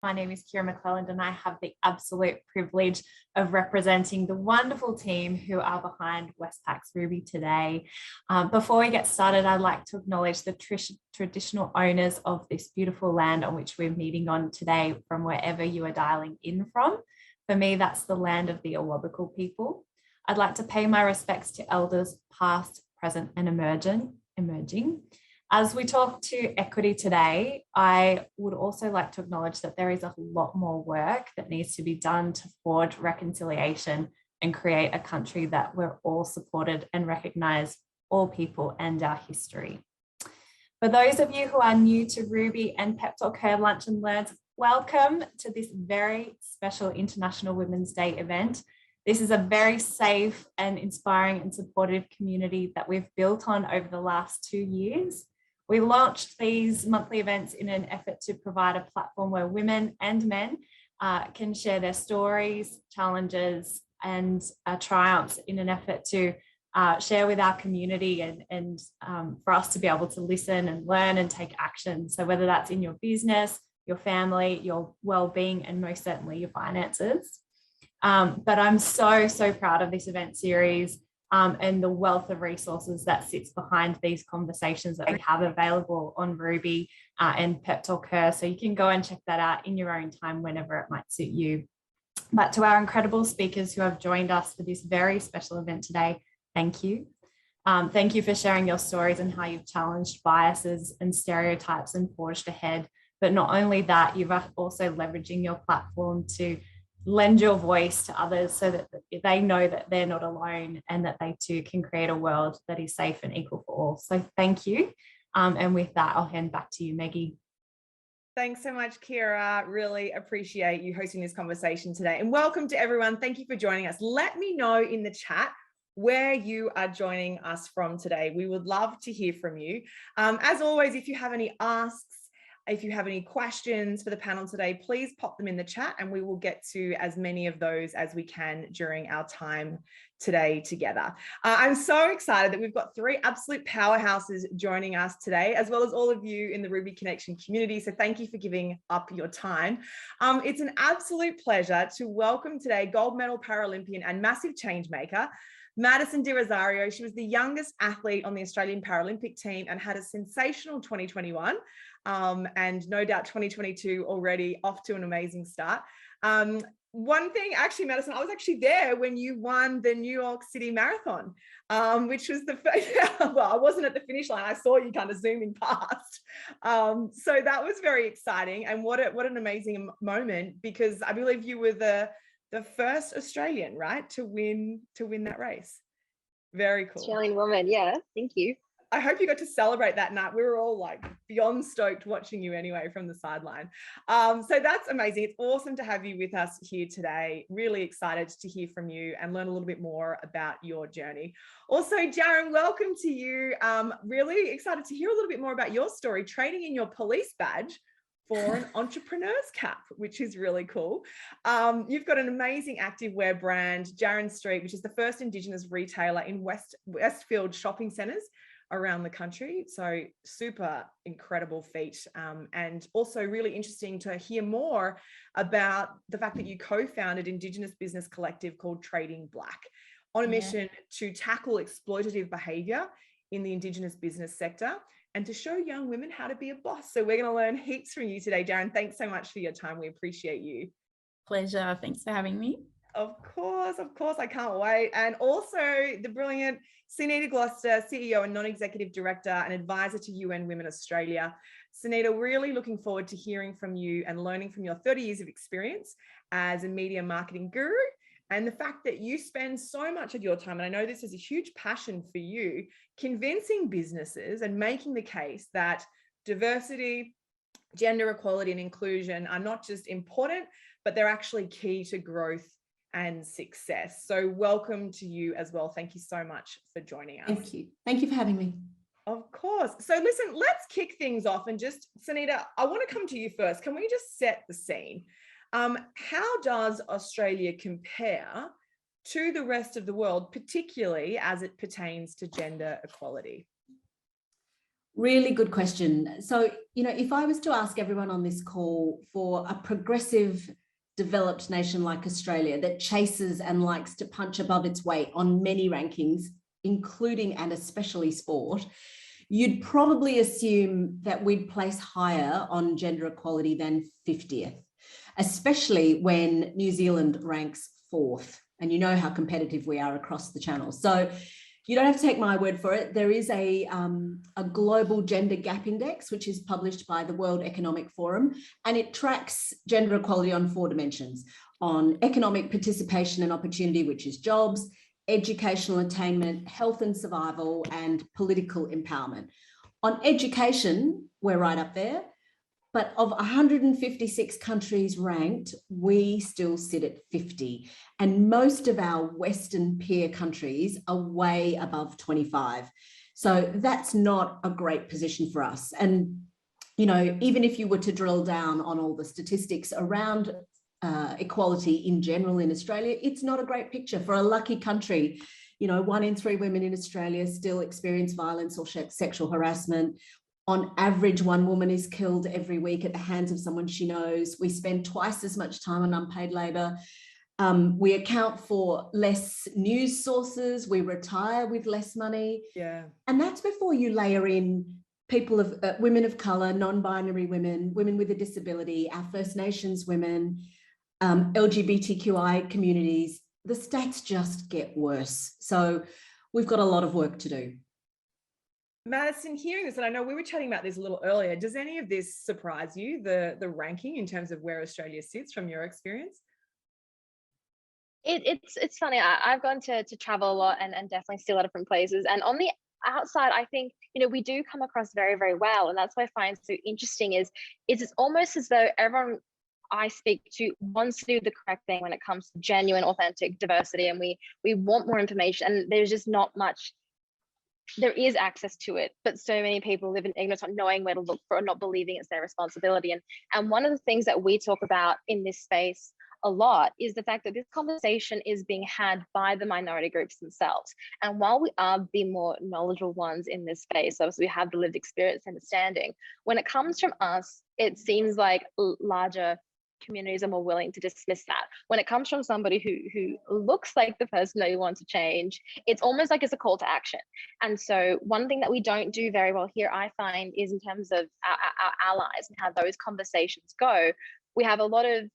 My name is Kira McClelland and I have the absolute privilege of representing the wonderful team who are behind Westpac's Ruby today. Before we get started, I'd like to acknowledge the traditional owners of this beautiful land on which we're meeting on today from wherever you are dialing in from. For me, that's the land of the Awabakal people. I'd like to pay my respects to elders past, present and emerging. As we talk to equity today, I would also like to acknowledge that there is a lot more work that needs to be done to forge reconciliation and create a country that we're all supported and recognise all people and our history. For those of you who are new to Ruby and PepTalkHer Lunch and Learns, welcome to this very special International Women's Day event. This is a very safe and inspiring and supportive community that we've built on over the last 2 years. We launched these monthly events in an effort to provide a platform where women and men can share their stories, challenges, and triumphs in an effort to share with our community and for us to be able to listen and learn and take action. So whether that's in your business, your family, your well-being, and most certainly your finances. But I'm so proud of this event series and the wealth of resources that sits behind these conversations that we have available on Ruby and PepTalkHer. So you can go and check that out in your own time whenever it might suit you. But to our incredible speakers who have joined us for this very special event today, thank you. Thank you for sharing your stories and how you've challenged biases and stereotypes and forged ahead. But not only that, you've also leveraging your platform to lend your voice to others so that they know that they're not alone and that they too can create a world that is safe and equal for all. So thank you. And with that, I'll hand back to you, Maggie. Thanks so much, Kira. Really appreciate you hosting this conversation today. And welcome to everyone. Thank you for joining us. Let me know in the chat where you are joining us from today. We would love to hear from you. As always, if you have any asks, if you have any questions for the panel today, please pop them in the chat and we will get to as many of those as we can during our time today together. I'm so excited that we've got 3 absolute powerhouses joining us today, as well as all of you in the Ruby Connection community. So thank you for giving up your time. It's an absolute pleasure to welcome today gold medal Paralympian and massive change maker, Madison de Rozario. She was the youngest athlete on the Australian Paralympic team and had a sensational 2021. And no doubt 2022 already off to an amazing start. One thing, actually, Madison, I was actually there when you won the New York City Marathon, which was the first, well, I wasn't at the finish line. I saw you kind of zooming past. So that was very exciting. And what an amazing moment, because I believe you were the first Australian, right, to win that race. Very cool. Australian woman, yeah, thank you. I hope you got to celebrate that night. We were all like beyond stoked watching you anyway from the sideline. So that's amazing. It's awesome to have you with us here today. Really excited to hear from you and learn a little bit more about your journey. Also, Jarin, welcome to you. Really excited to hear a little bit more about your story, trading in your police badge for an entrepreneur's cap, which is really cool. You've got an amazing activewear brand, Jarin Street, which is the first Indigenous retailer in Westfield shopping centres around the country. So super incredible feat. And also really interesting to hear more about the fact that you co-founded Indigenous business collective called Trading Blak on a mission to tackle exploitative behaviour in the Indigenous business sector and to show young women how to be a boss. So we're going to learn heaps from you today, Jarin. Thanks so much for your time. We appreciate you. Pleasure. Thanks for having me. Of course, I can't wait. And also the brilliant Sunita Gloster, CEO and non-executive director and advisor to UN Women Australia. Sunita, really looking forward to hearing from you and learning from your 30 years of experience as a media marketing guru and the fact that you spend so much of your time, and I know this is a huge passion for you, convincing businesses and making the case that diversity, gender equality and inclusion are not just important, but they're actually key to growth and success. So welcome to you as well. Thank you so much for joining us. Thank you. Thank you for having me. Of course. So listen, let's kick things off and just, Sunita, I want to come to you first. Can we just set the scene? How does Australia compare to the rest of the world, particularly as it pertains to gender equality? Really good question. So, if I was to ask everyone on this call for a progressive, developed nation like Australia that chases and likes to punch above its weight on many rankings, including and especially sport, you'd probably assume that we'd place higher on gender equality than 50th, especially when New Zealand ranks 4th. And you know how competitive we are across the channel. So you don't have to take my word for it. There is a global gender gap index, which is published by the World Economic Forum, and it tracks gender equality on 4 dimensions: on economic participation and opportunity, which is jobs, educational attainment, health and survival, and political empowerment. On education, we're right up there. But of 156 countries ranked, we still sit at 50. And most of our Western peer countries are way above 25. So that's not a great position for us. And, even if you were to drill down on all the statistics around equality in general in Australia, it's not a great picture. For a lucky country, 1 in 3 women in Australia still experience violence or sexual harassment. On average, 1 woman is killed every week at the hands of someone she knows. We spend twice as much time on unpaid labour. We account for less news sources. We retire with less money. Yeah. And that's before you layer in people of women of colour, non-binary women, women with a disability, our First Nations women, LGBTQI communities. The stats just get worse. So we've got a lot of work to do. Madison, hearing this, and I know we were chatting about this a little earlier, does any of this surprise you, the ranking in terms of where Australia sits from your experience? It's funny. I've gone to travel a lot and definitely see a lot of different places. And on the outside, I think, we do come across very, very well. And that's what I find so interesting is it's almost as though everyone I speak to wants to do the correct thing when it comes to genuine, authentic diversity. And we want more information, and there's just not much. There is access to it, but so many people live in ignorance, not knowing where to look for, or not believing it's their responsibility. And one of the things that we talk about in this space a lot is the fact that this conversation is being had by the minority groups themselves. And while we are the more knowledgeable ones in this space, obviously we have the lived experience and understanding, when it comes from us, it seems like larger communities are more willing to dismiss that. When it comes from somebody who looks like the person that you want to change, it's almost like it's a call to action. And so one thing that we don't do very well here, I find, is in terms of our allies and how those conversations go. We have a lot of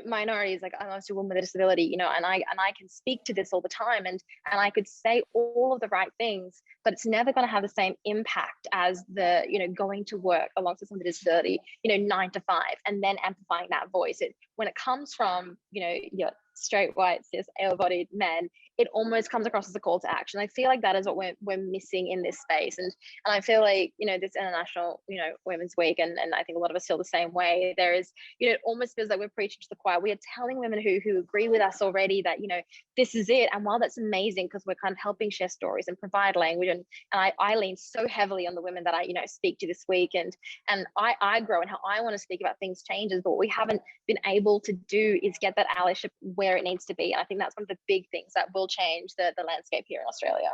minorities, like I'm also a woman with a disability, and I can speak to this all the time, and I could say all of the right things, but it's never going to have the same impact as the going to work alongside someone with a disability, 9 to 5, and then amplifying that voice. When it comes from your straight, white, cis, able-bodied men, it almost comes across as a call to action. I feel like that is what we're missing in this space, and I feel like this International Women's Week, and I think a lot of us feel the same way. There is it almost feels like we're preaching to the choir. We are telling women who agree with us already that this is it. And while that's amazing because we're kind of helping share stories and provide language, and I lean so heavily on the women that I speak to this week, and I grow and how I want to speak about things changes. But what we haven't been able to do is get that allyship where it needs to be. And I think that's one of the big things that will change the landscape here in Australia.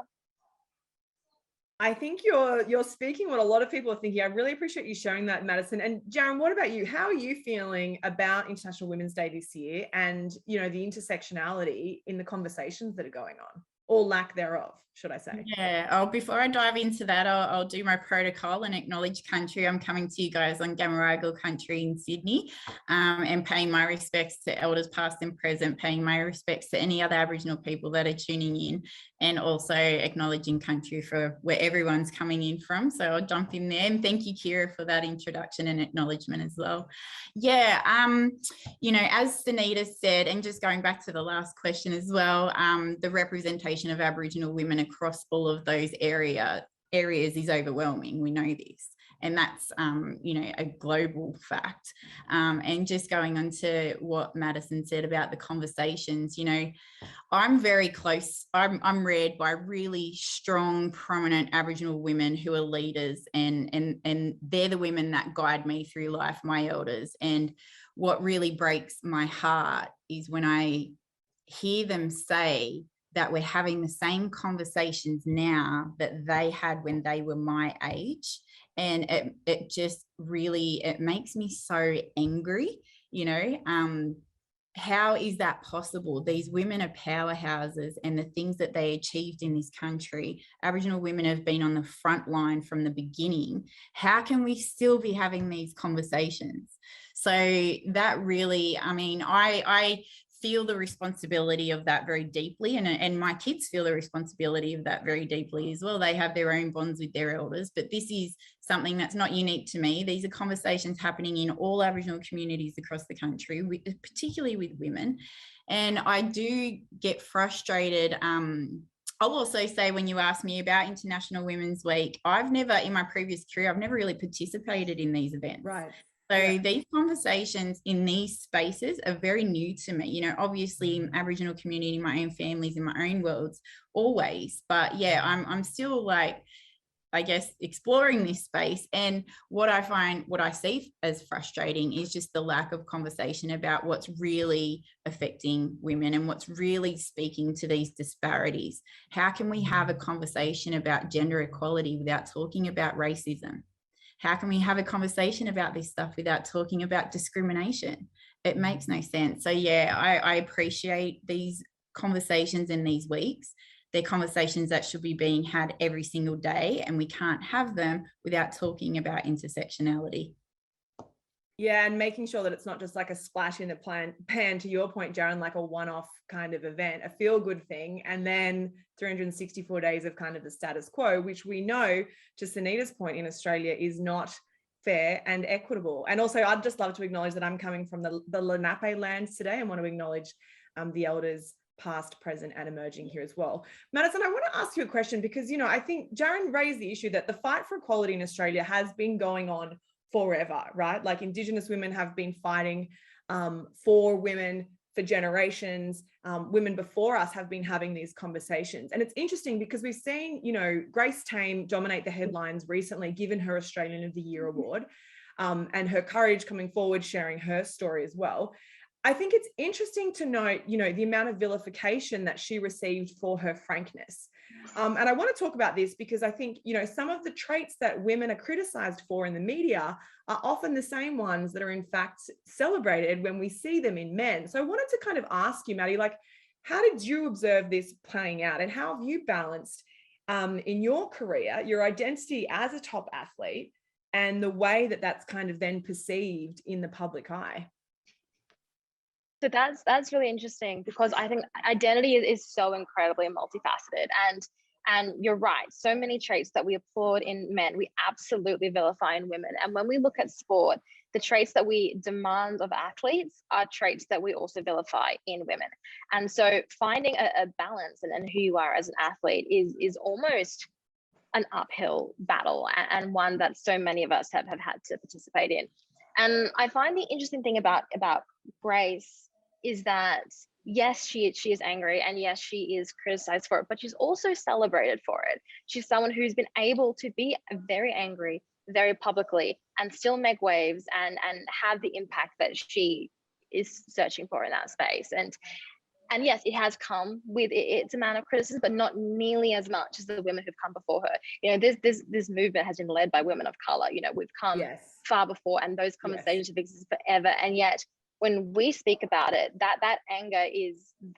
I think you're speaking what a lot of people are thinking. I really appreciate you sharing that, Madison. And Jarin, what about you? How are you feeling about International Women's Day this year, and the intersectionality in the conversations that are going on, or lack thereof, should I say? Yeah. Before I dive into that, I'll do my protocol and acknowledge country. I'm coming to you guys on Gamaragal country in Sydney, and paying my respects to elders past and present, paying my respects to any other Aboriginal people that are tuning in, and also acknowledging country for where everyone's coming in from. So I'll jump in there, and thank you, Kira, for that introduction and acknowledgement as well. Yeah, as Sunita said, and just going back to the last question as well, the representation of Aboriginal women across all of those areas is overwhelming. We know this. And that's, a global fact. And just going on to what Madison said about the conversations, I'm very close. I'm read by really strong, prominent Aboriginal women who are leaders, and they're the women that guide me through life, my elders. And what really breaks my heart is when I hear them say that we're having the same conversations now that they had when they were my age. And it just really, it makes me so angry, you know. How is that possible? These women are powerhouses, and the things that they achieved in this country, Aboriginal women have been on the front line from the beginning. How can we still be having these conversations? So that really, I mean, I feel the responsibility of that very deeply, and my kids feel the responsibility of that very deeply as well. They have their own bonds with their elders, but this is something that's not unique to me. These are conversations happening in all Aboriginal communities across the country, particularly with women. And I do get frustrated. I'll also say, when you ask me about International Women's Week, I've never, in my previous career, I've never really participated in these events. Right. So these conversations in these spaces are very new to me. You know, obviously in Aboriginal community, my own families, in my own worlds, always. But yeah, I'm still, like, I guess, exploring this space. And what I see as frustrating is just the lack of conversation about what's really affecting women and what's really speaking to these disparities. How can we have a conversation about gender equality without talking about racism? How can we have a conversation about this stuff without talking about discrimination? It makes no sense. So yeah, I appreciate these conversations in these weeks. They're conversations that should be being had every single day, and we can't have them without talking about intersectionality. Yeah, and making sure that it's not just like a splash in the pan, to your point, Jarin, like a one-off kind of event, a feel-good thing, and then 364 days of kind of the status quo, which we know, to Sunita's point, in Australia is not fair and equitable. And also, I'd just love to acknowledge that I'm coming from the Lenape lands today, and want to acknowledge the elders past, present, and emerging here as well. Madison, I want to ask you a question, because, you know, I think Jarin raised the issue that the fight for equality in Australia has been going on forever, right? Like, Indigenous women have been fighting for women for generations. Women before us have been having these conversations. And it's interesting because we've seen, you know, Grace Tame dominate the headlines recently, given her Australian of the Year award, and her courage coming forward, sharing her story as well. I think it's interesting to note, you know, the amount of vilification that she received for her frankness. And I want to talk about this because I think, you know, some of the traits that women are criticized for in the media are often the same ones that are in fact celebrated when we see them in men. So I wanted to kind of ask you, Maddie, like, how did you observe this playing out, and how have you balanced in your career, your identity as a top athlete and the way that that's kind of then perceived in the public eye? So that's really interesting, because I think identity is so incredibly multifaceted, and you're right. So many traits that we applaud in men, we absolutely vilify in women. And when we look at sport, the traits that we demand of athletes are traits that we also vilify in women. And so finding a balance and who you are as an athlete is almost an uphill battle, and one that so many of us have had to participate in. And I find the interesting thing about Grace is that, yes, she is angry, and yes, she is criticized for it, but she's also celebrated for it. She's someone who's been able to be very angry very publicly and still make waves and have the impact that she is searching for in that space. And yes, it has come with its amount of criticism, but not nearly as much as the women who've come before her. You know, this movement has been led by women of color. You know, we've come far before, and those conversations have existed forever. And yet, when we speak about it, that anger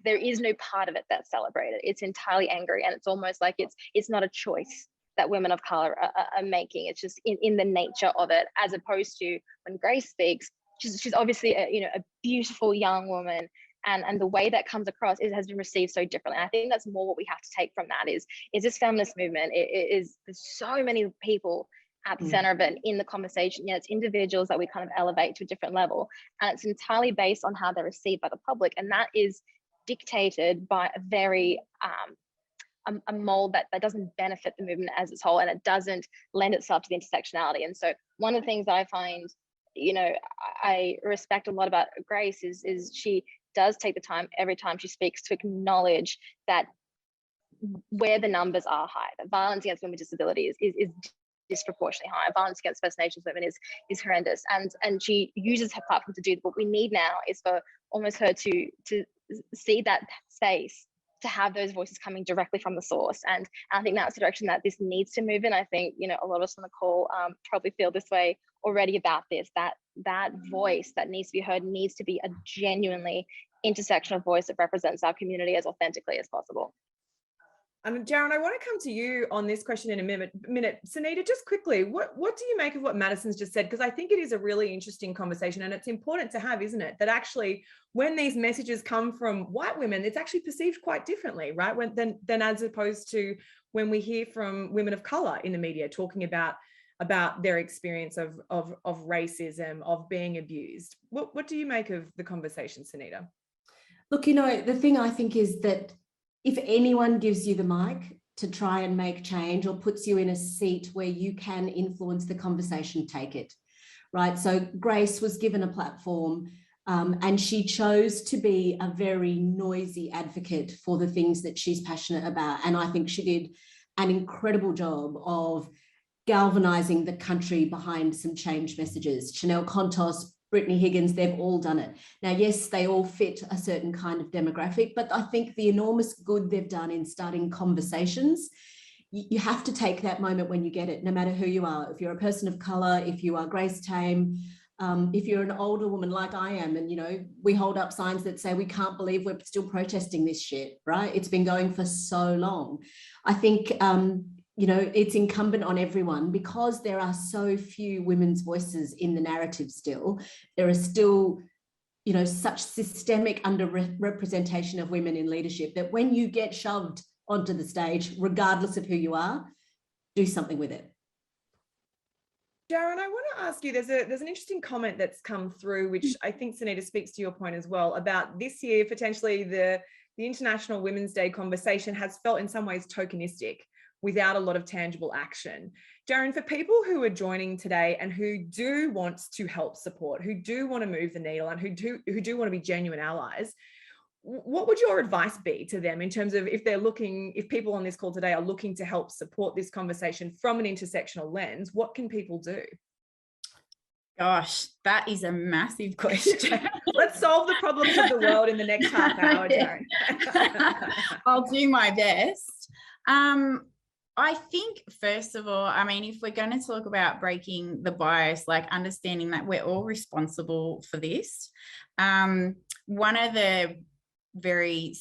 there is no part of it that's celebrated. It's entirely angry, and it's almost like it's not a choice that women of color are making. It's just in the nature of it, as opposed to when Grace speaks, she's obviously a beautiful young woman. And the way that comes across has been received so differently. And I think that's more what we have to take from that is this feminist movement. There's so many people at the center of it in the conversation. Yeah, it's individuals that we kind of elevate to a different level. And it's entirely based on how they're received by the public. And that is dictated by a very, a mold that doesn't benefit the movement as its whole, and it doesn't lend itself to the intersectionality. And so one of the things that I find, you know, I respect a lot about Grace is she does take the time every time she speaks to acknowledge that where the numbers are high, that violence against women with disabilities is disproportionately high. Violence against First Nations women is horrendous, and she uses her platform to do. What we need now is for almost her to see that space to have those voices coming directly from the source. And I think that's the direction that this needs to move in. I think, you know, a lot of us on the call probably feel this way already about this, that voice that needs to be heard needs to be a genuinely intersectional voice that represents our community as authentically as possible. Jarin, I want to come to you on this question in a minute. Sunita, just quickly, what do you make of what Madison's just said? Because I think it is a really interesting conversation, and it's important to have, isn't it? That actually, when these messages come from white women, it's actually perceived quite differently, right? Than as opposed to when we hear from women of color in the media talking about their experience of racism, of being abused. What do you make of the conversation, Sunita? Look, you know, the thing I think is that if anyone gives you the mic to try and make change or puts you in a seat where you can influence the conversation, take it, right? So Grace was given a platform and she chose to be a very noisy advocate for the things that she's passionate about. And I think she did an incredible job of galvanizing the country behind some change messages. Chanel Contos, Brittany Higgins, they've all done it. Now, yes, they all fit a certain kind of demographic, but I think the enormous good they've done in starting conversations, you have to take that moment when you get it, no matter who you are. If you're a person of color, if you are Grace Tame, if you're an older woman like I am, and, you know, we hold up signs that say, we can't believe we're still protesting this shit, right? It's been going for so long. I think, you know, it's incumbent on everyone, because there are so few women's voices in the narrative still. There are still, you know, such systemic underrepresentation of women in leadership that when you get shoved onto the stage, regardless of who you are, do something with it. Jarin, I want to ask you, there's an interesting comment that's come through, which I think, Sunita, speaks to your point as well, about this year, potentially the International Women's Day conversation has felt in some ways tokenistic, without a lot of tangible action. Jarin, for people who are joining today and who do want to help support, who do want to move the needle, and who do want to be genuine allies, what would your advice be to them in terms of if people on this call today are looking to help support this conversation from an intersectional lens, what can people do? Gosh, that is a massive question. Let's solve the problems of the world in the next half hour, Jarin. I'll do my best. I think, first of all, I mean, if we're going to talk about breaking the bias, like understanding that we're all responsible for this, one of the very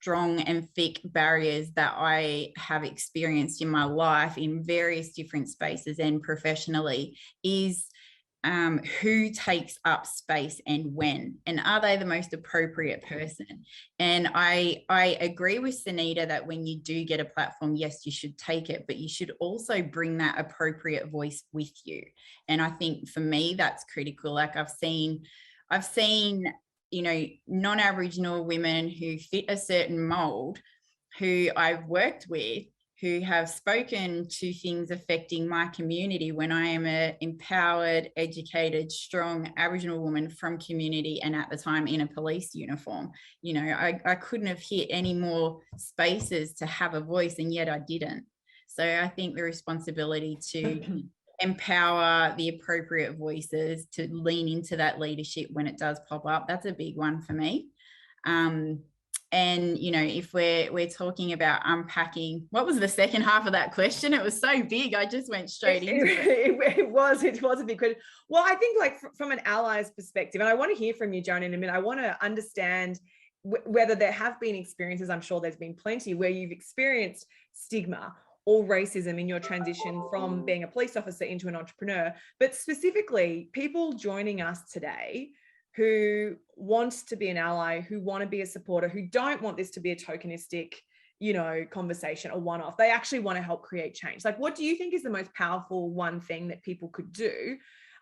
strong and thick barriers that I have experienced in my life in various different spaces and professionally is who takes up space and when, and are they the most appropriate person? And I agree with Sunita that when you do get a platform, yes, you should take it, but you should also bring that appropriate voice with you. And I think for me, that's critical. Like I've seen, you know, non-Aboriginal women who fit a certain mold, who I've worked with, who have spoken to things affecting my community when I am an empowered, educated, strong Aboriginal woman from community, and at the time in a police uniform. You know, I couldn't have hit any more spaces to have a voice, and yet I didn't. So I think the responsibility to empower the appropriate voices, to lean into that leadership when it does pop up, that's a big one for me. And, you know, if we're talking about unpacking, what was the second half of that question? It was so big, I just went straight into it. It was a big question. Well, I think, like, from an ally's perspective, and I want to hear from you, Jarin, in a minute, I want to understand whether there have been experiences, I'm sure there's been plenty, where you've experienced stigma or racism in your transition from being a police officer into an entrepreneur, but specifically people joining us today who want to be an ally, who want to be a supporter, who don't want this to be a tokenistic, you know, conversation, a one-off. They actually want to help create change. Like, what do you think is the most powerful one thing that people could do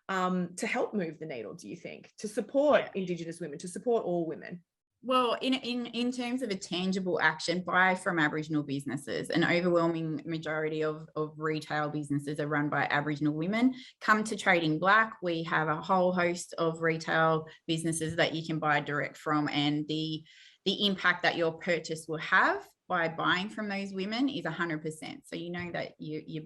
to help move the needle, do you think, to support Indigenous women, to support all women? Well, in terms of a tangible action, buy from Aboriginal businesses. An overwhelming majority of retail businesses are run by Aboriginal women. Come to Trading Blak. We have a whole host of retail businesses that you can buy direct from, and the impact that your purchase will have by buying from those women is 100%. So you know that you're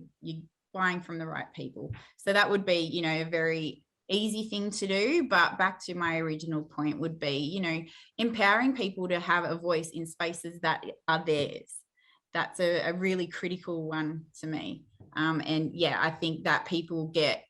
buying from the right people. So that would be, you know, a very easy thing to do. But back to my original point would be, you know, empowering people to have a voice in spaces that are theirs. That's a really critical one to me. And yeah, I think that people get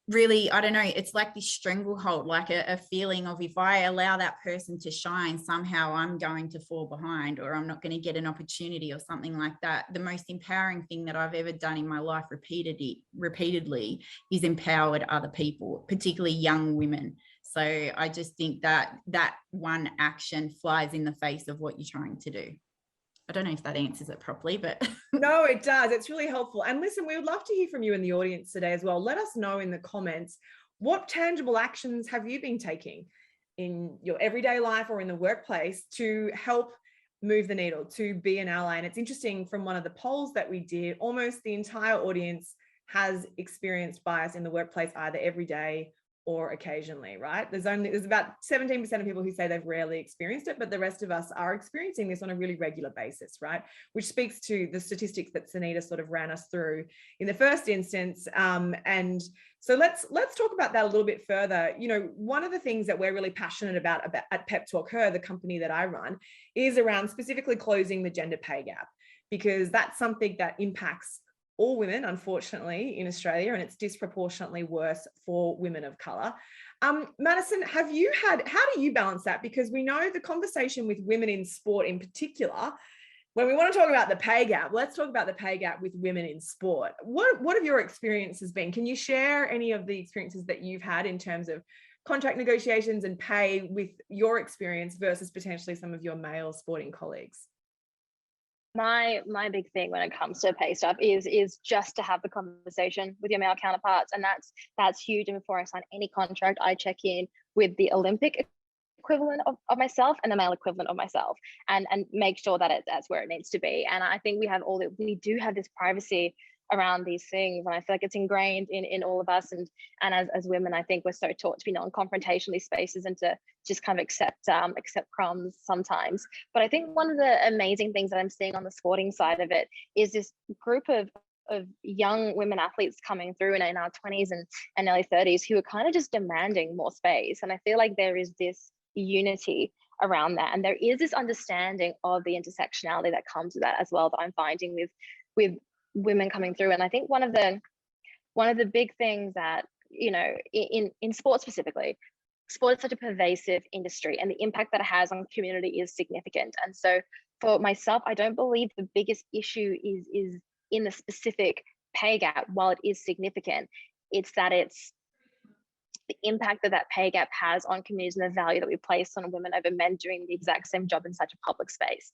really, I don't know, it's like this stranglehold, like a feeling of, if I allow that person to shine, somehow I'm going to fall behind, or I'm not going to get an opportunity, or something like that. The most empowering thing that I've ever done in my life repeatedly is empowered other people, particularly young women. So I just think that that one action flies in the face of what you're trying to do. I don't know if that answers it properly, but no, it does. It's really helpful. And listen, we would love to hear from you in the audience today as well. Let us know in the comments, what tangible actions have you been taking in your everyday life or in the workplace to help move the needle, to be an ally? And it's interesting, from one of the polls that we did, almost the entire audience has experienced bias in the workplace, either every day or occasionally, right? There's about 17% of people who say they've rarely experienced it, but the rest of us are experiencing this on a really regular basis, right? Which speaks to the statistics that Sunita sort of ran us through in the first instance. And so let's talk about that a little bit further. You know, one of the things that we're really passionate about at PepTalkHer, the company that I run, is around specifically closing the gender pay gap, because that's something that impacts all women, unfortunately, in Australia, and it's disproportionately worse for women of colour. Madison, how do you balance that? Because we know the conversation with women in sport in particular, when we want to talk about the pay gap, let's talk about the pay gap with women in sport. What have your experiences been? Can you share any of the experiences that you've had in terms of contract negotiations and pay with your experience versus potentially some of your male sporting colleagues? My big thing when it comes to pay stuff is just to have the conversation with your male counterparts, and that's huge. And before I sign any contract, I check in with the Olympic equivalent of myself and the male equivalent of myself, and make sure that that's where it needs to be. And I think we do have this privacy around these things, and I feel like it's ingrained in all of us, and as women, I think we're so taught to be non-confrontational in these spaces and to just kind of accept crumbs sometimes. But I think one of the amazing things that I'm seeing on the sporting side of it is this group of young women athletes coming through in our 20s and early 30s who are kind of just demanding more space. And I feel like there is this unity around that, and there is this understanding of the intersectionality that comes with that as well, that I'm finding with women coming through. And I think one of the big things that, you know, in sports specifically, sport is such a pervasive industry, and the impact that it has on community is significant. And so for myself, I don't believe the biggest issue is in the specific pay gap. While it is significant, it's the impact that pay gap has on communities and the value that we place on women over men doing the exact same job in such a public space.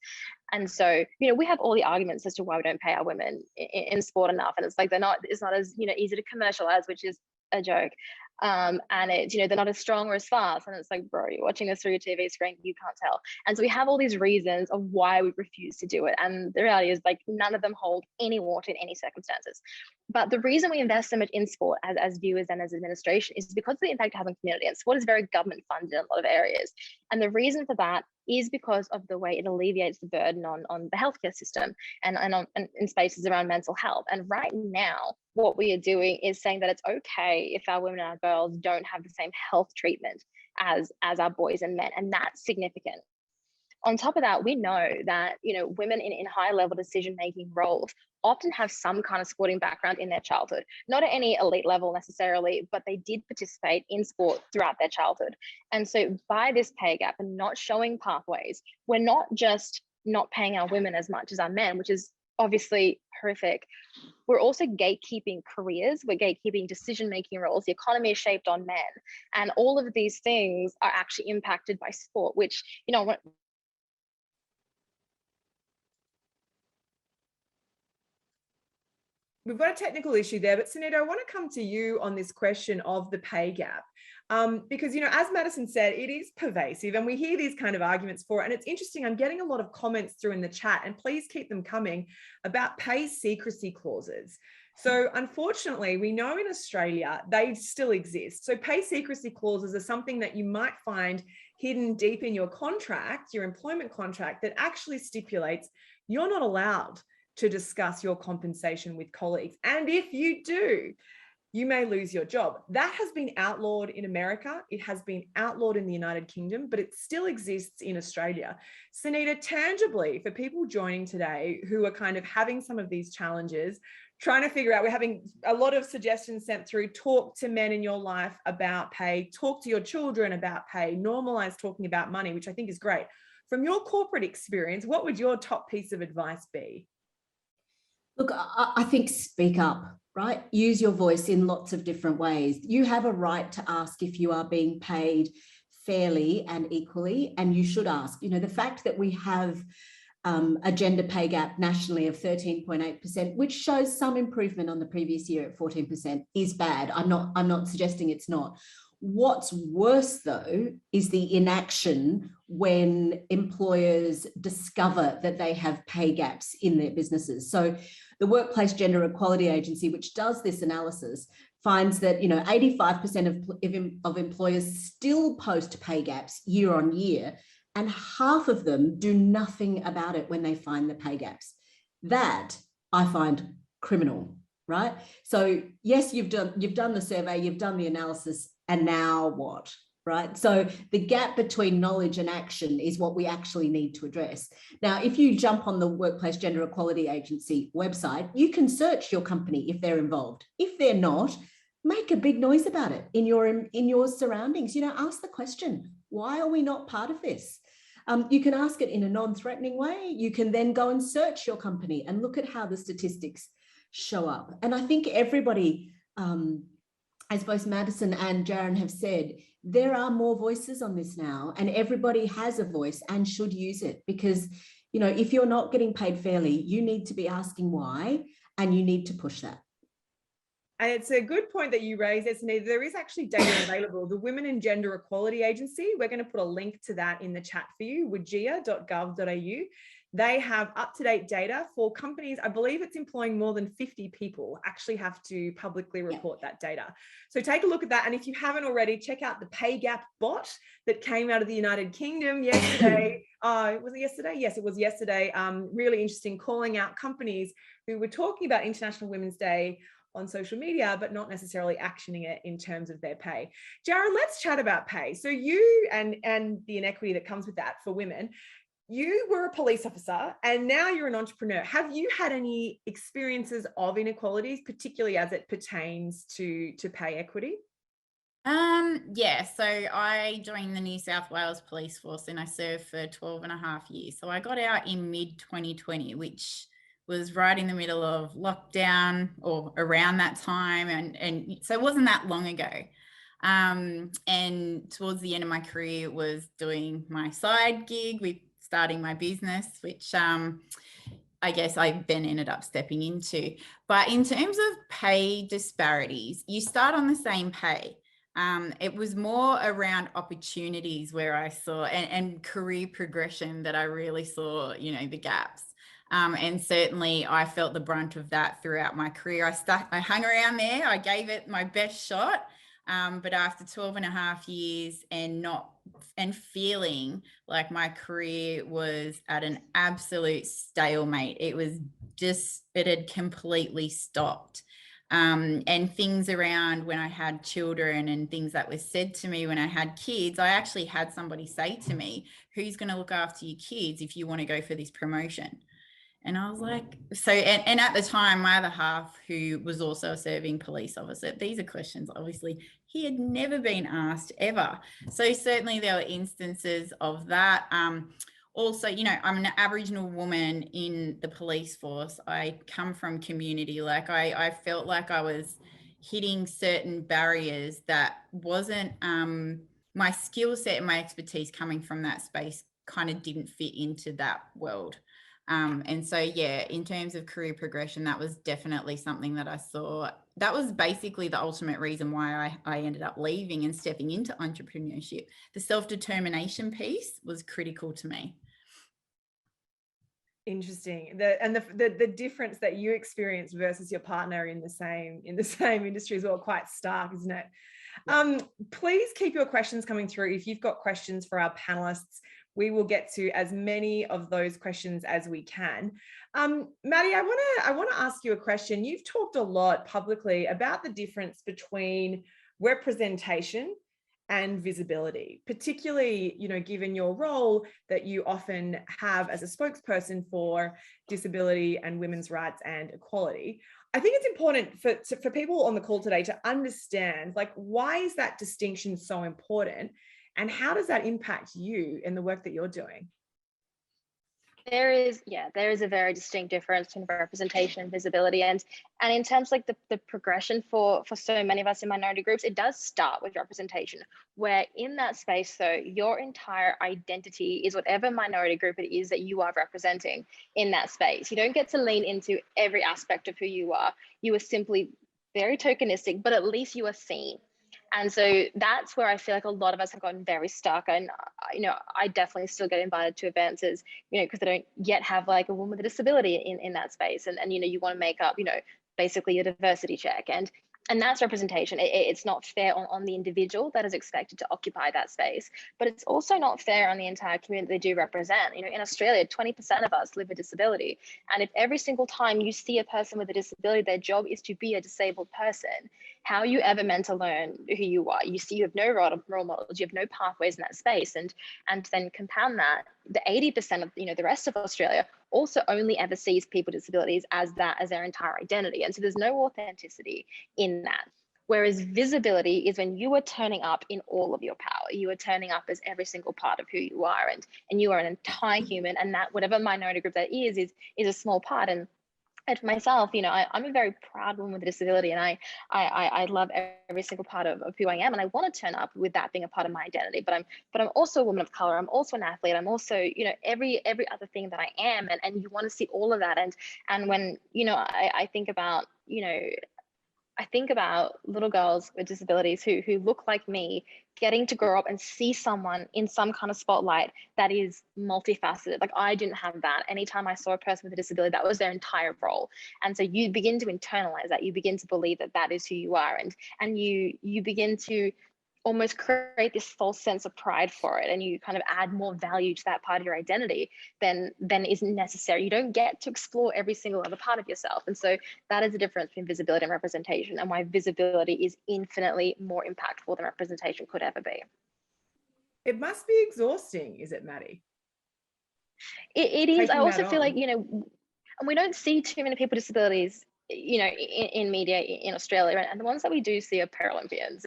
And so, you know, we have all the arguments as to why we don't pay our women in sport enough. And it's like, it's not as, you know, easy to commercialize, which is a joke. And it's, you know, they're not as strong or as fast. And it's like, bro, you're watching this through your TV screen, you can't tell. And so we have all these reasons of why we refuse to do it. And the reality is, like, none of them hold any water in any circumstances. But the reason we invest so much in sport as viewers and as administration is because of the impact it has on community. And sport is very government funded in a lot of areas. And the reason for that is because of the way it alleviates the burden on the healthcare system and in spaces around mental health. And right now, what we are doing is saying that it's okay if our women and our girls don't have the same health treatment as our boys and men, and that's significant. On top of that, we know that, you know, women in high level decision-making roles often have some kind of sporting background in their childhood, not at any elite level necessarily, but they did participate in sport throughout their childhood. And so by this pay gap and not showing pathways, we're not just not paying our women as much as our men, which is obviously horrific. We're also gatekeeping careers, we're gatekeeping decision-making roles. The economy is shaped on men, and all of these things are actually impacted by sport, which, you know, we've got a technical issue there, but Sunita, I want to come to you on this question of the pay gap. Because, you know, as Madison said, it is pervasive and we hear these kind of arguments for it. And it's interesting, I'm getting a lot of comments through in the chat, and please keep them coming, about pay secrecy clauses. So unfortunately, we know in Australia, they still exist. So pay secrecy clauses are something that you might find hidden deep in your contract, your employment contract, that actually stipulates you're not allowed to discuss your compensation with colleagues. And if you do, you may lose your job. That has been outlawed in America. It has been outlawed in the United Kingdom, but it still exists in Australia. Sunita, tangibly, for people joining today who are kind of having some of these challenges, trying to figure out, we're having a lot of suggestions sent through. Talk to men in your life about pay, talk to your children about pay, normalize talking about money, which I think is great. From your corporate experience, what would your top piece of advice be? Look, I think speak up, right? Use your voice in lots of different ways. You have a right to ask if you are being paid fairly and equally, and you should ask. You know, the fact that we have a gender pay gap nationally of 13.8%, which shows some improvement on the previous year at 14%, is bad. I'm not suggesting it's not. What's worse, though, is the inaction when employers discover that they have pay gaps in their businesses. So the Workplace Gender Equality Agency, which does this analysis, finds that 85% of employers still post pay gaps year on year, and half of them do nothing about it when they find the pay gaps. That I find criminal, right? So yes, you've done the survey, you've done the analysis, and now what, right? So the gap between knowledge and action is what we actually need to address. Now, if you jump on the Workplace Gender Equality Agency website, you can search your company if they're involved. If they're not, make a big noise about it in your surroundings. Ask the question, why are we not part of this? You can ask it in a non-threatening way. You can then go and search your company and look at how the statistics show up. And I think everybody, as both Madison and Jarin have said, there are more voices on this now, and everybody has a voice and should use it, because, if you're not getting paid fairly, you need to be asking why, and you need to push that. And it's a good point that you raised, Sunita. There is actually data available. The Women and Gender Equality Agency, we're going to put a link to that in the chat for you, wgia.gov.au. They have up-to-date data for companies. I believe it's employing more than 50 people actually have to publicly report that data. So take a look at that. And if you haven't already, check out the pay gap bot that came out of the United Kingdom yesterday. Was it yesterday? Yes, it was yesterday. Really interesting, calling out companies who were talking about International Women's Day on social media, but not necessarily actioning it in terms of their pay. Jarin, let's chat about pay. So you and the inequity that comes with that for women, you were a police officer and now you're an entrepreneur. Have you had any experiences of inequalities, particularly as it pertains to pay equity? Yeah, so I joined the New South Wales Police Force and I served for 12 and a half years. So I got out in mid-2020, which was right in the middle of lockdown or around that time. And so it wasn't that long ago. And towards the end of my career, was doing my side gig with starting my business, which I guess I then ended up stepping into. But in terms of pay disparities, you start on the same pay. It was more around opportunities where I saw and career progression that I really saw, the gaps. And certainly I felt the brunt of that throughout my career. I hung around there, I gave it my best shot. But after 12 and a half years and feeling like my career was at an absolute stalemate, it had completely stopped. And things around when I had children and things that were said to me when I had kids, I actually had somebody say to me, who's going to look after your kids if you want to go for this promotion? And I was like, and at the time, my other half, who was also a serving police officer, these are questions, obviously, he had never been asked ever. So certainly there were instances of that. Also, I'm an Aboriginal woman in the police force. I come from community. Like I felt like I was hitting certain barriers that wasn't my skill set and my expertise coming from that space kind of didn't fit into that world. And so, yeah, in terms of career progression, that was definitely something that I saw. That was basically the ultimate reason why I ended up leaving and stepping into entrepreneurship. The self-determination piece was critical to me. Interesting. The difference that you experience versus your partner in the same industry is all quite stark, isn't it? Please keep your questions coming through. If you've got questions for our panelists, we will get to as many of those questions as we can. Maddie, I want to ask you a question. You've talked a lot publicly about the difference between representation and visibility, particularly, you know, given your role that you often have as a spokesperson for disability and women's rights and equality. I think it's important for people on the call today to understand, like, why is that distinction so important, and how does that impact you in the work that you're doing? There is a very distinct difference in representation and visibility, and in terms like the progression for so many of us in minority groups, it does start with representation, where in that space, though, your entire identity is whatever minority group it is that you are representing in that space. You don't get to lean into every aspect of who you are. You are simply very tokenistic, but at least you are seen. And so that's where I feel like a lot of us have gotten very stuck. And, you know, I definitely still get invited to events as, you know, because I don't yet have like a woman with a disability in that space. And, you know, you want to make up, you know, basically a diversity check. And that's representation. It's not fair on the individual that is expected to occupy that space, but it's also not fair on the entire community they do represent. You know, in Australia, 20% of us live with disability. And if every single time you see a person with a disability, their job is to be a disabled person, how are you ever meant to learn who you are? You see, you have no role models, you have no pathways in that space. And then compound that, the 80% of, you know, the rest of Australia also only ever sees people with disabilities as their entire identity. And so there's no authenticity in that. Whereas visibility is when you are turning up in all of your power. You are turning up as every single part of who you are, and you are an entire human, and that whatever minority group that is a small part. And for myself, you know, I'm a very proud woman with a disability, and I love every single part of who I am, and I want to turn up with that being a part of my identity. But I'm also a woman of color. I'm also an athlete. I'm also, you know, every other thing that I am, and you want to see all of that. And when, you know, I think about, you know, I think about little girls with disabilities who look like me, getting to grow up and see someone in some kind of spotlight that is multifaceted. Like, I didn't have that. Anytime I saw a person with a disability, that was their entire role. And so you begin to internalize that. You begin to believe that that is who you are. And you begin to almost create this false sense of pride for it, and you kind of add more value to that part of your identity than isn't necessary. You don't get to explore every single other part of yourself. And so that is the difference between visibility and representation, and why visibility is infinitely more impactful than representation could ever be. It must be exhausting, is it, Maddie? It is. I also feel like, you know, and we don't see too many people with disabilities, you know, in media in Australia, and the ones that we do see are Paralympians,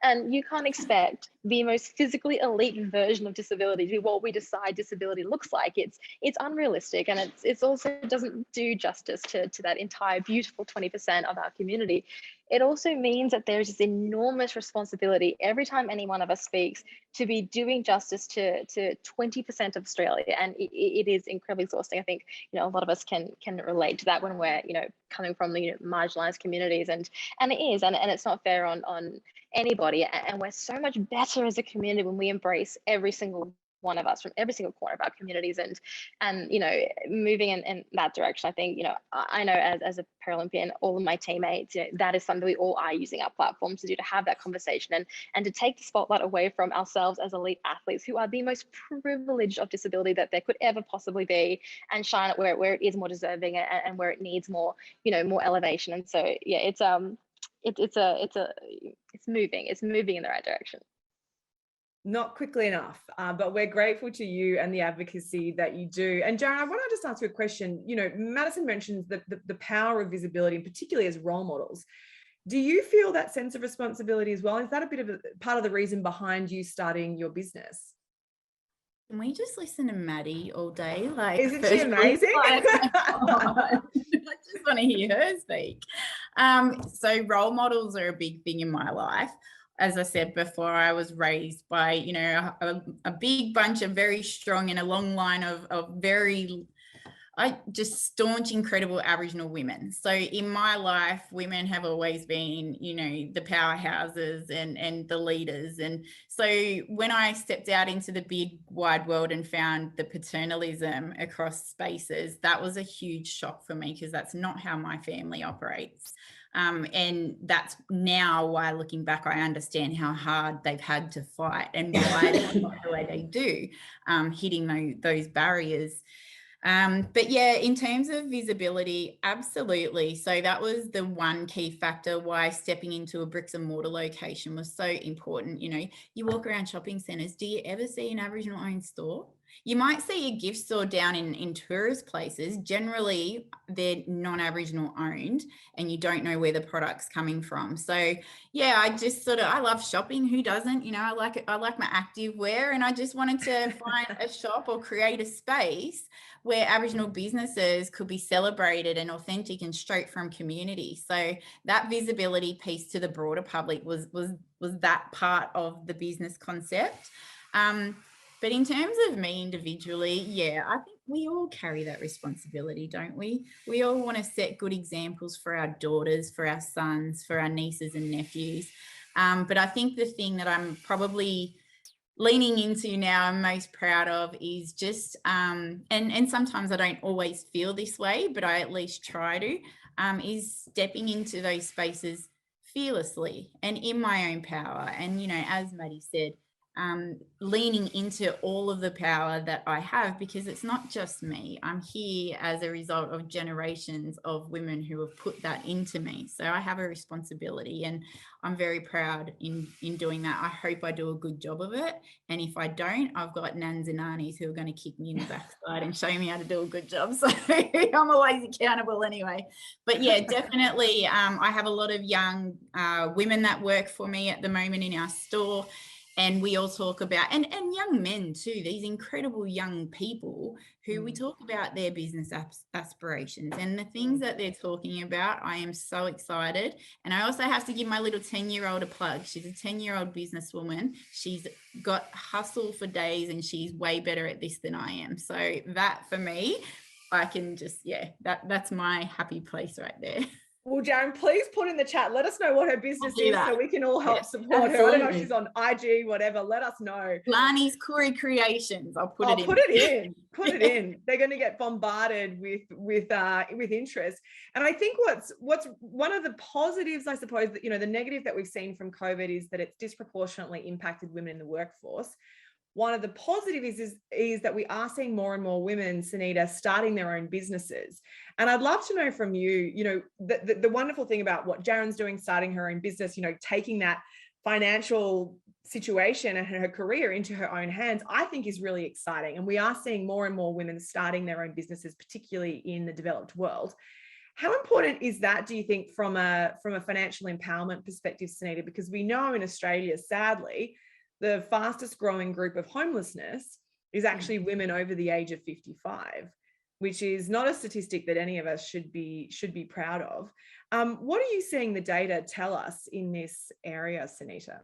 and you can't expect the most physically elite version of disability to be what we decide disability looks like. It's unrealistic, and it's also doesn't do justice to that entire beautiful 20% of our community. It also means that there's this enormous responsibility every time any one of us speaks to be doing justice to 20% of Australia, and it is incredibly exhausting. I think, you know, a lot of us can relate to that when we're, you know, coming from the, you know, marginalized communities, and it is, and it's not fair on anybody. And we're so much better as a community when we embrace every single one of us from every single corner of our communities, and you know, moving in that direction. I think, you know, I know as a Paralympian, all of my teammates, you know, that is something we all are using our platforms to do, to have that conversation and to take the spotlight away from ourselves as elite athletes who are the most privileged of disability that there could ever possibly be, and shine it where it is more deserving and where it needs more, you know, more elevation. And so yeah, it's moving in the right direction. Not quickly enough, but we're grateful to you and the advocacy that you do. And Jarin, I want to just ask you a question. You know, Madison mentions the power of visibility, and particularly as role models. Do you feel that sense of responsibility as well? Is that a bit of a part of the reason behind you starting your business? Can we just listen to Maddie all day? Like, isn't she amazing? I just want to hear her speak. So role models are a big thing in my life. As I said before, I was raised by, you know, a big bunch of very strong and a long line of very, just staunch, incredible Aboriginal women. So in my life, women have always been, you know, the powerhouses and the leaders. And so when I stepped out into the big wide world and found the paternalism across spaces, that was a huge shock for me, because that's not how my family operates. And that's now why, looking back, I understand how hard they've had to fight and why they got the way they do, hitting those barriers. But yeah, in terms of visibility, absolutely. So that was the one key factor why stepping into a bricks and mortar location was so important. You know, you walk around shopping centres, do you ever see an Aboriginal owned store? You might see a gift store down in tourist places. Generally, they're non-Aboriginal owned and you don't know where the product's coming from. So yeah, I love shopping. Who doesn't? You know, I like my active wear, and I just wanted to find a shop or create a space where Aboriginal businesses could be celebrated and authentic and straight from community. So that visibility piece to the broader public was that part of the business concept. But in terms of me individually, yeah, I think we all carry that responsibility, don't we? We all want to set good examples for our daughters, for our sons, for our nieces and nephews. But I think the thing that I'm probably leaning into now I'm most proud of is just, and sometimes I don't always feel this way, but I at least try to, is stepping into those spaces fearlessly and in my own power. And, you know, as Maddie said, leaning into all of the power that I have, because it's not just me. I'm here as a result of generations of women who have put that into me. So I have a responsibility, and I'm very proud in doing that. I hope I do a good job of it. And if I don't, I've got nans and aunties who are going to kick me in the backside and show me how to do a good job. So I'm always accountable anyway. But yeah, definitely, I have a lot of young women that work for me at the moment in our store. And we all talk about, and young men too, these incredible young people who we talk about their business aspirations and the things that they're talking about. I am so excited. And I also have to give my little 10-year-old a plug. She's a 10-year-old businesswoman. She's got hustle for days and she's way better at this than I am. So that for me, I can just, yeah, that's my happy place right there. Well, Jarin, please put in the chat. Let us know what her business is so we can all help support her. I don't know if she's on IG, whatever. Let us know. Lani's Curry Creations. I'll put it in. Put it in. Put it in. They're going to get bombarded with interest. And I think what's one of the positives, I suppose, that, you know, the negative that we've seen from COVID is that it's disproportionately impacted women in the workforce. One of the positives is that we are seeing more and more women, Sunita, starting their own businesses. And I'd love to know from you, you know, the wonderful thing about what Jarin's doing, starting her own business, you know, taking that financial situation and her career into her own hands, I think is really exciting. And we are seeing more and more women starting their own businesses, particularly in the developed world. How important is that, do you think, from a financial empowerment perspective, Sunita? Because we know in Australia, sadly, the fastest growing group of homelessness is actually women over the age of 55, which is not a statistic that any of us should be proud of. What are you seeing the data tell us in this area, Sunita?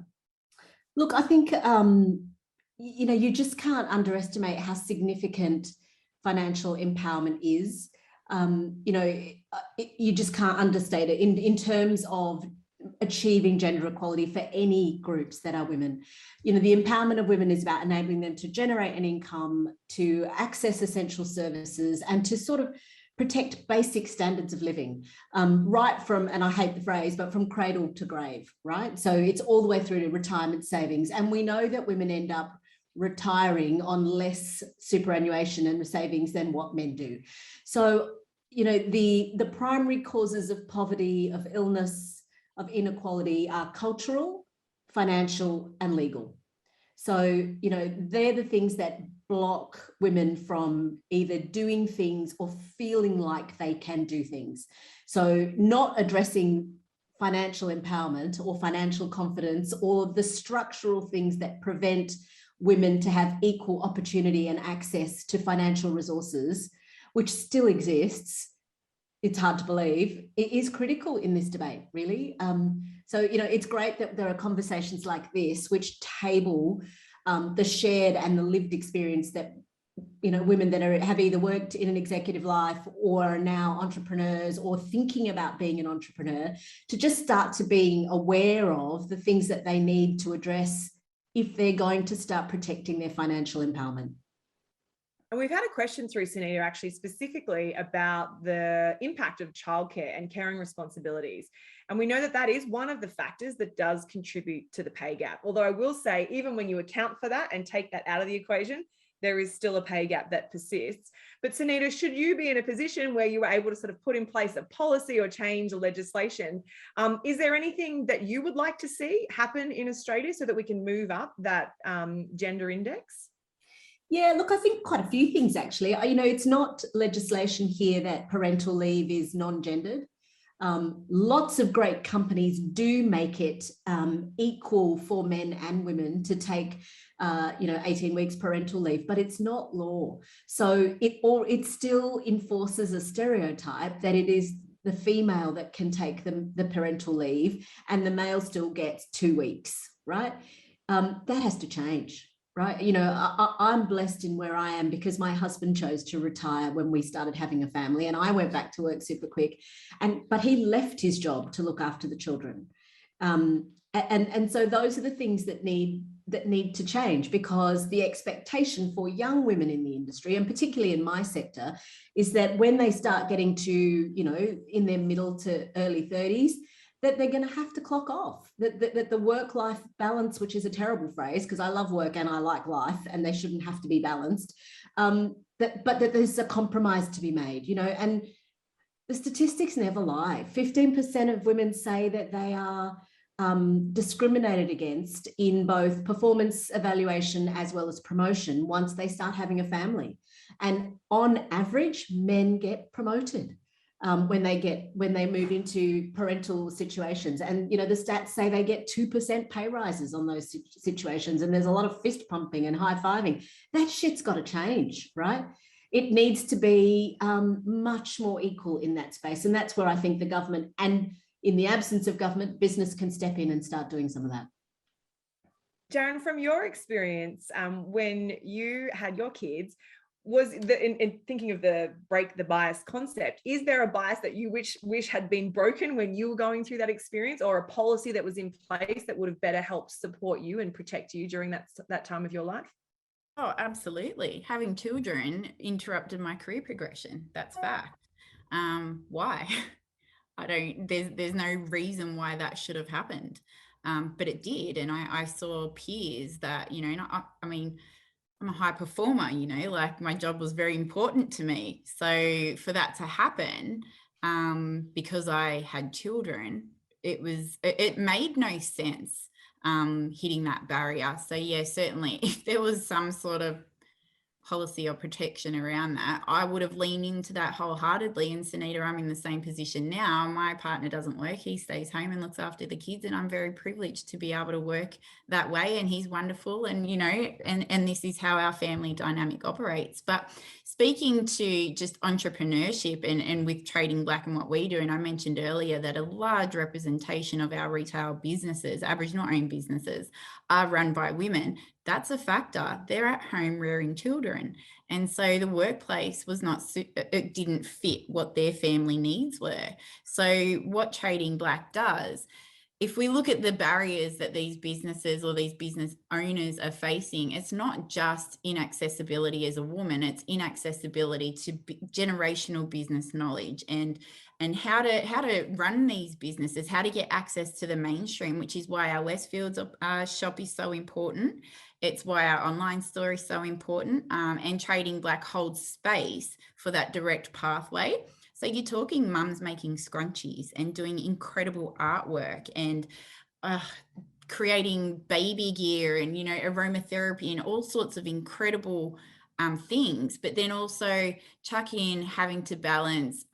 Look, I think, you know, you just can't underestimate how significant financial empowerment is. You know, you just can't understate it in terms of achieving gender equality for any groups that are women. You know, the empowerment of women is about enabling them to generate an income, to access essential services, and to sort of protect basic standards of living, right from, and I hate the phrase, but from cradle to grave, right? So it's all the way through to retirement savings. And we know that women end up retiring on less superannuation and savings than what men do. So, you know, the primary causes of poverty, of illness, of inequality are cultural, financial, and legal. So, you know, they're the things that block women from either doing things or feeling like they can do things. So not addressing financial empowerment or financial confidence, or the structural things that prevent women to have equal opportunity and access to financial resources, which still exists, it's hard to believe, it is critical in this debate, really. So, you know, it's great that there are conversations like this which table the shared and the lived experience that, you know, women that have either worked in an executive life or are now entrepreneurs or thinking about being an entrepreneur, to just start to being aware of the things that they need to address if they're going to start protecting their financial empowerment. And we've had a question through, Sunita, actually specifically about the impact of childcare and caring responsibilities. And we know that that is one of the factors that does contribute to the pay gap. Although I will say, even when you account for that and take that out of the equation, there is still a pay gap that persists. But Sunita, should you be in a position where you were able to sort of put in place a policy or change or legislation, is there anything that you would like to see happen in Australia so that we can move up that gender index? Yeah, look, I think quite a few things actually. It's not legislation here that parental leave is non-gendered. Lots of great companies do make it equal for men and women to take 18 weeks parental leave, but it's not law. So it still enforces a stereotype that it is the female that can take the parental leave and the male still gets 2 weeks, right? That has to change. Right. I'm blessed in where I am because my husband chose to retire when we started having a family and I went back to work super quick. But he left his job to look after the children. And so those are the things that need to change, because the expectation for young women in the industry, and particularly in my sector, is that when they start getting to, in their middle to early 30s, that they're going to have to clock off, that the work-life balance, which is a terrible phrase because I love work and I like life and they shouldn't have to be balanced, but that there's a compromise to be made, and the statistics never lie. 15% of women say that they are discriminated against in both performance evaluation as well as promotion once they start having a family. And on average, men get promoted when they move into parental situations. And, the stats say they get 2% pay rises on those situations. And there's a lot of fist pumping and high fiving. That shit's got to change, right? It needs to be much more equal in that space. And that's where I think the government, and in the absence of government, business can step in and start doing some of that. Jarin, from your experience, when you had your kids, in thinking of the break the bias concept, is there a bias that you wish had been broken when you were going through that experience, or a policy that was in place that would have better helped support you and protect you during that time of your life? Oh, absolutely. Having children interrupted my career progression. That's fact. Why? There's no reason why that should have happened. But it did. And I saw peers that, I'm a high performer, like my job was very important to me. So for that to happen, because I had children, it made no sense hitting that barrier. So yeah, certainly if there was some sort of policy or protection around that, I would have leaned into that wholeheartedly. And Sunita, I'm in the same position now. My partner doesn't work. He stays home and looks after the kids. And I'm very privileged to be able to work that way. And he's wonderful. And, and this is how our family dynamic operates. But speaking to just entrepreneurship and with Trading Blak and what we do, and I mentioned earlier that a large representation of our retail businesses, Aboriginal-owned businesses, are run by women. That's a factor. They're at home rearing children. And so the workplace it didn't fit what their family needs were. So what Trading Blak does, if we look at the barriers that these businesses or these business owners are facing, it's not just inaccessibility as a woman, it's inaccessibility to generational business knowledge and how to run these businesses, how to get access to the mainstream, which is why our Westfields shop is so important. It's why our online store is so important. And Trading Blak holds space for that direct pathway. So you're talking mums making scrunchies and doing incredible artwork and creating baby gear and, aromatherapy and all sorts of incredible things, but then also chuck in having to balance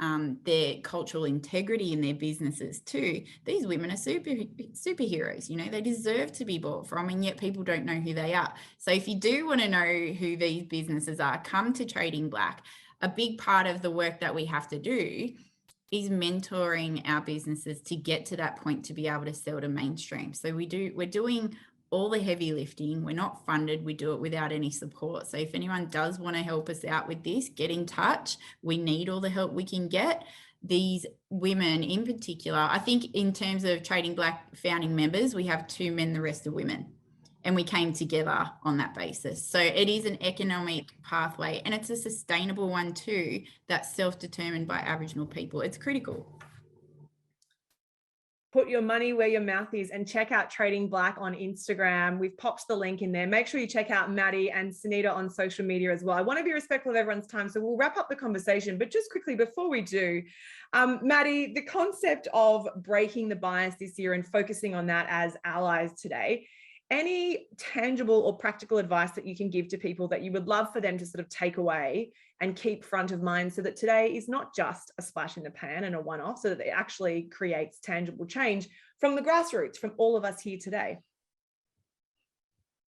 their cultural integrity in their businesses too. These women are superheroes, they deserve to be bought from, and yet people don't know who they are. So if you do want to know who these businesses are, come to Trading Blak. A big part of the work that we have to do is mentoring our businesses to get to that point to be able to sell to mainstream. So we're doing all the heavy lifting. We're not funded. We do it without any support. So if anyone does want to help us out with this, get in touch. We need all the help we can get. These women in particular, I think in terms of Trading Blak founding members, we have 2 men, the rest are women. and we came together on that basis. So it is an economic pathway, and it's a sustainable one too, that's self-determined by Aboriginal people. It's critical. Put your money where your mouth is and check out Trading Blak on Instagram. We've popped the link in there. Make sure you check out Maddie and Sunita on social media as well. I want to be respectful of everyone's time, so we'll wrap up the conversation. But just quickly before we do, Maddie, the concept of breaking the bias this year and focusing on that as allies today, any tangible or practical advice that you can give to people that you would love for them to sort of take away and keep front of mind, so that today is not just a splash in the pan and a one-off, so that it actually creates tangible change from the grassroots, from all of us here today?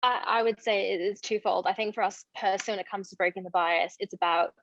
I would say it is twofold. I think for us personally, when it comes to breaking the bias, it's about,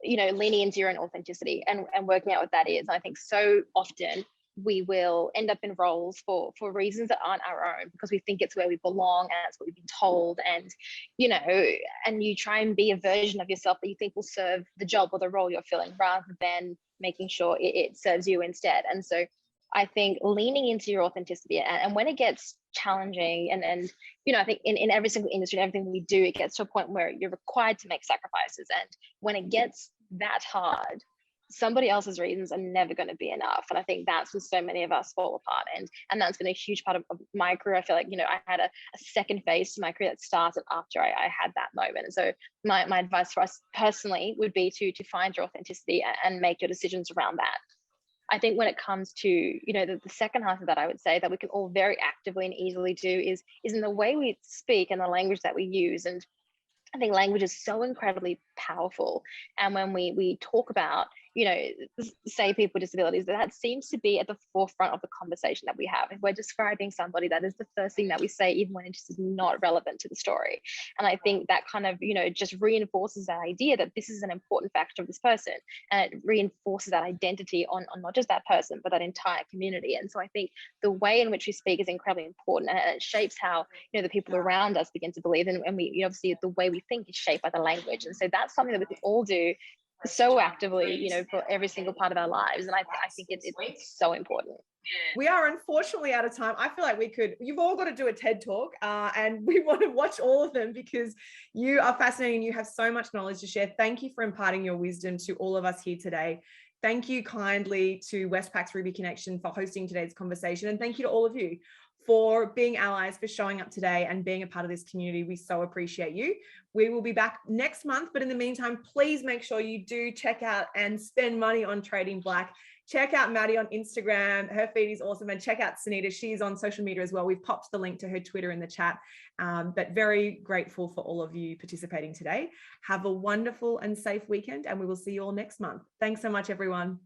you know, leaning into your own authenticity and working out what that is. I think so often we will end up in roles for reasons that aren't our own, because we think it's where we belong and it's what we've been told, and you know, and you try and be a version of yourself that you think will serve the job or the role you're filling, rather than making sure it serves you instead. And so I think leaning into your authenticity, and when it gets challenging, and you know, I think in every single industry and everything we do, it gets to a point where you're required to make sacrifices, and when it gets that hard, somebody else's reasons are never going to be enough. And I think that's when so many of us fall apart. And that's been a huge part of my career. I feel like, you know, I had a second phase to my career that started after I had that moment. And so my advice for us personally would be to find your authenticity and make your decisions around that. I think when it comes to, you know, the second half of that, I would say that we can all very actively and easily do is in the way we speak and the language that we use. And I think language is so incredibly powerful. And when we talk about, you know, say people with disabilities, that seems to be at the forefront of the conversation that we have. If we're describing somebody, that is the first thing that we say, even when it just is not relevant to the story. And I think that kind of, you know, just reinforces that idea that this is an important factor of this person, and it reinforces that identity on not just that person, but that entire community. And so I think the way in which we speak is incredibly important, and it shapes how, you know, the people around us begin to believe. And we, you know, obviously the way we think is shaped by the language. And so that's something that we can all do so actively, you know, for every single part of our lives. And I think it's so important. We are unfortunately out of time. I feel like you've all got to do a TED talk, and we want to watch all of them because you are fascinating. You have so much knowledge to share. Thank you for imparting your wisdom to all of us here today. Thank you kindly to Westpac's Ruby Connection for hosting today's conversation. And thank you to all of you for being allies, for showing up today and being a part of this community. We so appreciate you. We will be back next month, but in the meantime, please make sure you do check out and spend money on Trading Blak. Check out Maddie on Instagram. Her feed is awesome. And check out Sunita. She's on social media as well. We've popped the link to her Twitter in the chat. But very grateful for all of you participating today. Have a wonderful and safe weekend, and we will see you all next month. Thanks so much, everyone.